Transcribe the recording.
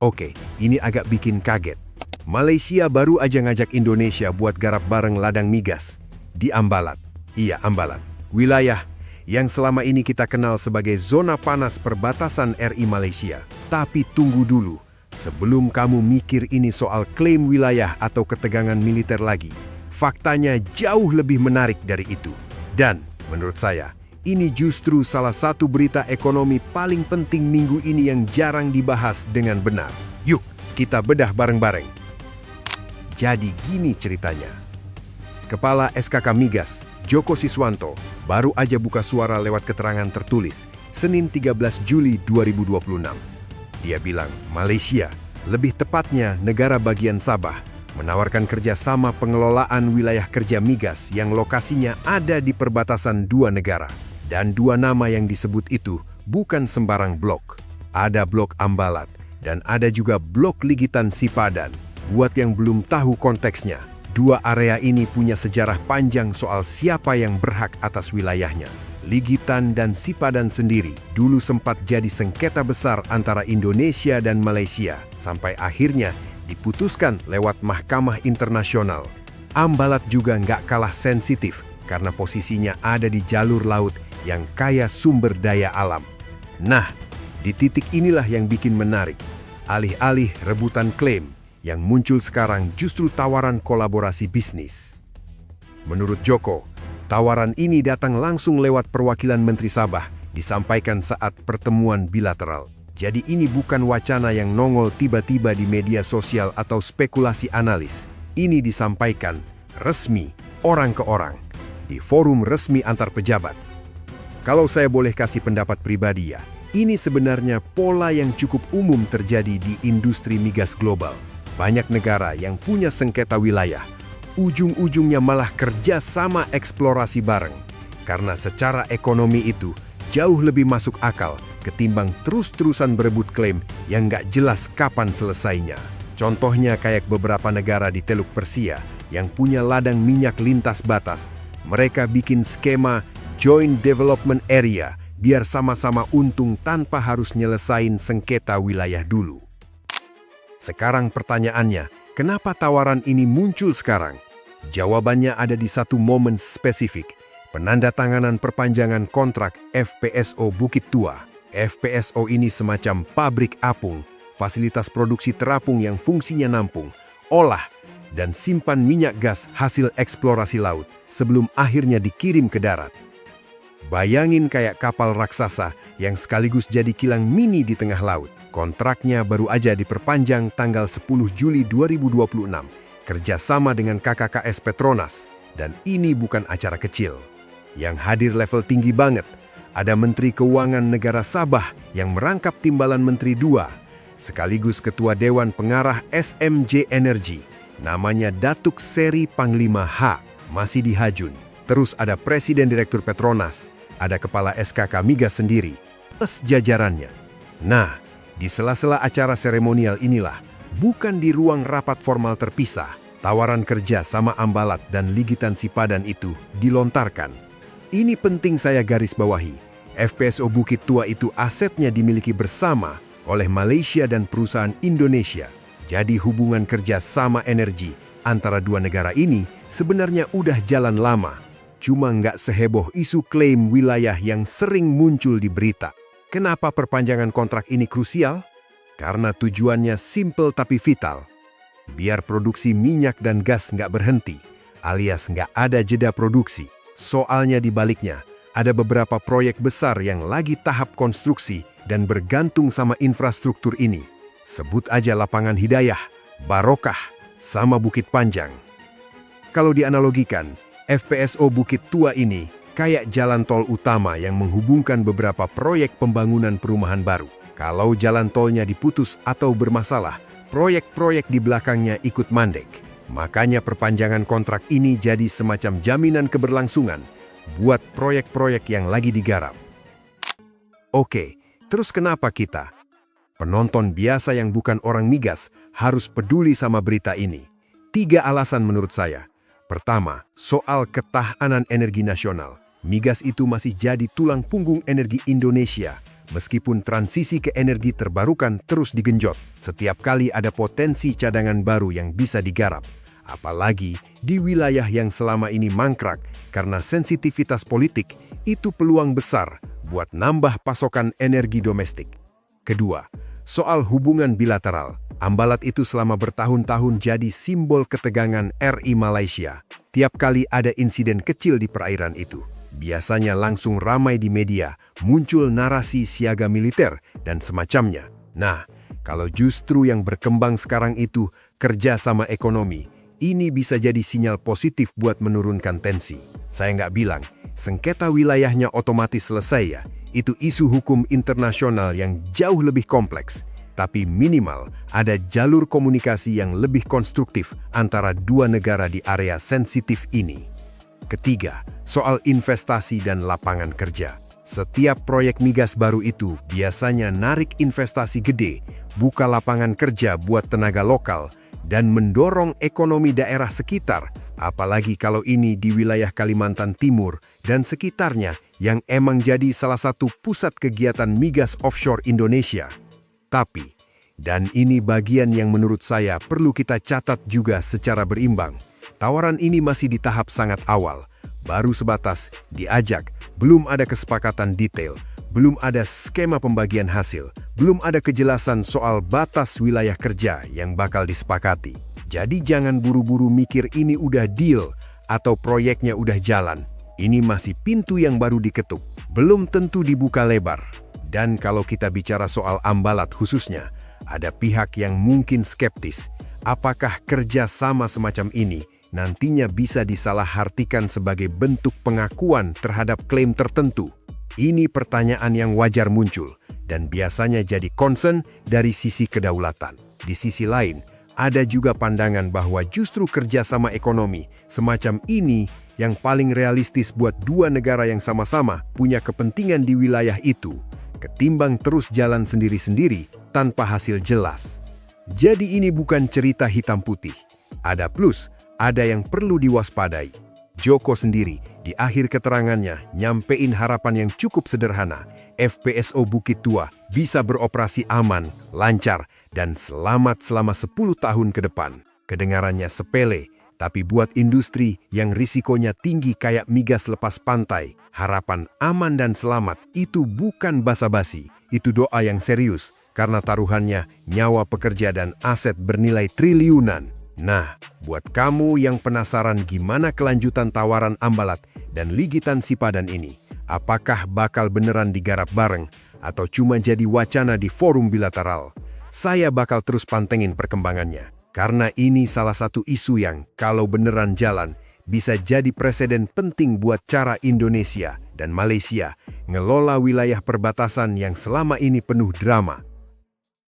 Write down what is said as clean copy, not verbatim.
Oke, ini agak bikin kaget. Malaysia baru aja ngajak Indonesia buat garap bareng ladang migas di Ambalat. Iya, Ambalat. Wilayah yang selama ini kita kenal sebagai zona panas perbatasan RI Malaysia. Tapi tunggu dulu, sebelum kamu mikir ini soal klaim wilayah atau ketegangan militer lagi, faktanya jauh lebih menarik dari itu. Dan menurut saya, ini justru salah satu berita ekonomi paling penting minggu ini yang jarang dibahas dengan benar. Yuk, kita bedah bareng-bareng. Jadi gini ceritanya. Kepala SKK Migas, Joko Siswanto, baru aja buka suara lewat keterangan tertulis Senin 13 Juli 2026. Dia bilang Malaysia, lebih tepatnya negara bagian Sabah, menawarkan kerjasama pengelolaan wilayah kerja migas yang lokasinya ada di perbatasan dua negara. Dan dua nama yang disebut itu bukan sembarang blok. Ada blok Ambalat dan ada juga blok Ligitan Sipadan. Buat yang belum tahu konteksnya, dua area ini punya sejarah panjang soal siapa yang berhak atas wilayahnya. Ligitan dan Sipadan sendiri dulu sempat jadi sengketa besar antara Indonesia dan Malaysia, sampai akhirnya diputuskan lewat Mahkamah Internasional. Ambalat juga nggak kalah sensitif karena posisinya ada di jalur laut yang kaya sumber daya alam. Nah, di titik inilah yang bikin menarik. Alih-alih rebutan klaim, yang muncul sekarang justru tawaran kolaborasi bisnis. Menurut Joko, tawaran ini datang langsung lewat perwakilan Menteri Sabah, disampaikan saat pertemuan bilateral. Jadi ini bukan wacana yang nongol tiba-tiba di media sosial atau spekulasi analis. Ini disampaikan resmi, orang ke orang, di forum resmi antar pejabat. Kalau saya boleh kasih pendapat pribadi ya, ini sebenarnya pola yang cukup umum terjadi di industri migas global. Banyak negara yang punya sengketa wilayah, ujung-ujungnya malah kerja sama eksplorasi bareng. Karena secara ekonomi itu jauh lebih masuk akal ketimbang terus-terusan berebut klaim yang nggak jelas kapan selesainya. Contohnya kayak beberapa negara di Teluk Persia yang punya ladang minyak lintas batas. Mereka bikin skema Joint Development Area biar sama-sama untung tanpa harus nyelesain sengketa wilayah dulu. Sekarang pertanyaannya, kenapa tawaran ini muncul sekarang? Jawabannya ada di satu momen spesifik, penandatanganan perpanjangan kontrak FPSO Bukit Tua. FPSO ini semacam pabrik apung, fasilitas produksi terapung yang fungsinya nampung, olah, dan simpan minyak gas hasil eksplorasi laut sebelum akhirnya dikirim ke darat. Bayangin kayak kapal raksasa yang sekaligus jadi kilang mini di tengah laut. Kontraknya baru aja diperpanjang tanggal 10 Juli 2026, kerjasama dengan KKKS Petronas. Dan ini bukan acara kecil. Yang hadir level tinggi banget. Ada Menteri Keuangan Negara Sabah yang merangkap timbalan Menteri 2, sekaligus Ketua Dewan Pengarah SMJ Energy, namanya Datuk Seri Panglima H, masih di Hajun. Terus ada Presiden Direktur Petronas, ada Kepala SKK Migas sendiri, plus jajarannya. Nah, di sela-sela acara seremonial inilah, bukan di ruang rapat formal terpisah, tawaran kerja sama Ambalat dan Ligitan Sipadan itu dilontarkan. Ini penting saya garis bawahi, FPSO Bukit Tua itu asetnya dimiliki bersama oleh Malaysia dan perusahaan Indonesia. Jadi hubungan kerja sama energi antara dua negara ini sebenarnya udah jalan lama. Cuma nggak seheboh isu klaim wilayah yang sering muncul di berita. Kenapa perpanjangan kontrak ini krusial? Karena tujuannya simple tapi vital. Biar produksi minyak dan gas nggak berhenti, alias nggak ada jeda produksi. Soalnya di baliknya, ada beberapa proyek besar yang lagi tahap konstruksi dan bergantung sama infrastruktur ini. Sebut aja Lapangan Hidayah, Barokah, sama Bukit Panjang. Kalau dianalogikan, FPSO Bukit Tua ini kayak jalan tol utama yang menghubungkan beberapa proyek pembangunan perumahan baru. Kalau jalan tolnya diputus atau bermasalah, proyek-proyek di belakangnya ikut mandek. Makanya perpanjangan kontrak ini jadi semacam jaminan keberlangsungan buat proyek-proyek yang lagi digarap. Oke, terus kenapa kita, penonton biasa yang bukan orang migas, harus peduli sama berita ini? 3 alasan menurut saya. Pertama, soal ketahanan energi nasional. Migas itu masih jadi tulang punggung energi Indonesia. Meskipun transisi ke energi terbarukan terus digenjot, setiap kali ada potensi cadangan baru yang bisa digarap. Apalagi di wilayah yang selama ini mangkrak karena sensitivitas politik, itu peluang besar buat nambah pasokan energi domestik. Kedua, soal hubungan bilateral. Ambalat itu selama bertahun-tahun jadi simbol ketegangan RI Malaysia. Tiap kali ada insiden kecil di perairan itu, biasanya langsung ramai di media, muncul narasi siaga militer dan semacamnya. Nah, kalau justru yang berkembang sekarang itu kerjasama ekonomi, ini bisa jadi sinyal positif buat menurunkan tensi. Saya nggak bilang sengketa wilayahnya otomatis selesai ya. Itu isu hukum internasional yang jauh lebih kompleks. Tapi minimal ada jalur komunikasi yang lebih konstruktif antara dua negara di area sensitif ini. Ketiga, soal investasi dan lapangan kerja. Setiap proyek migas baru itu biasanya narik investasi gede, buka lapangan kerja buat tenaga lokal, dan mendorong ekonomi daerah sekitar, apalagi kalau ini di wilayah Kalimantan Timur dan sekitarnya yang emang jadi salah satu pusat kegiatan migas offshore Indonesia. Tapi, dan ini bagian yang menurut saya perlu kita catat juga secara berimbang, tawaran ini masih di tahap sangat awal, baru sebatas diajak, belum ada kesepakatan detail, belum ada skema pembagian hasil, belum ada kejelasan soal batas wilayah kerja yang bakal disepakati. Jadi jangan buru-buru mikir ini udah deal atau proyeknya udah jalan. Ini masih pintu yang baru diketuk, belum tentu dibuka lebar. Dan kalau kita bicara soal Ambalat khususnya, ada pihak yang mungkin skeptis. Apakah kerja sama semacam ini nantinya bisa disalahartikan sebagai bentuk pengakuan terhadap klaim tertentu? Ini pertanyaan yang wajar muncul dan biasanya jadi concern dari sisi kedaulatan. Di sisi lain, ada juga pandangan bahwa justru kerjasama ekonomi semacam ini yang paling realistis buat dua negara yang sama-sama punya kepentingan di wilayah itu, ketimbang terus jalan sendiri-sendiri tanpa hasil jelas. Jadi ini bukan cerita hitam putih. Ada plus, ada yang perlu diwaspadai. Joko sendiri di akhir keterangannya nyampein harapan yang cukup sederhana. FPSO Bukit Tua bisa beroperasi aman, lancar, dan selamat selama 10 tahun ke depan. Kedengarannya sepele, tapi buat industri yang risikonya tinggi kayak migas lepas pantai, harapan aman dan selamat itu bukan basa-basi. Itu doa yang serius, karena taruhannya nyawa pekerja dan aset bernilai triliunan. Nah, buat kamu yang penasaran gimana kelanjutan tawaran Ambalat dan Ligitan Sipadan ini, apakah bakal beneran digarap bareng atau cuma jadi wacana di forum bilateral? Saya bakal terus pantengin perkembangannya, karena ini salah satu isu yang kalau beneran jalan bisa jadi presiden penting buat cara Indonesia dan Malaysia ngelola wilayah perbatasan yang selama ini penuh drama.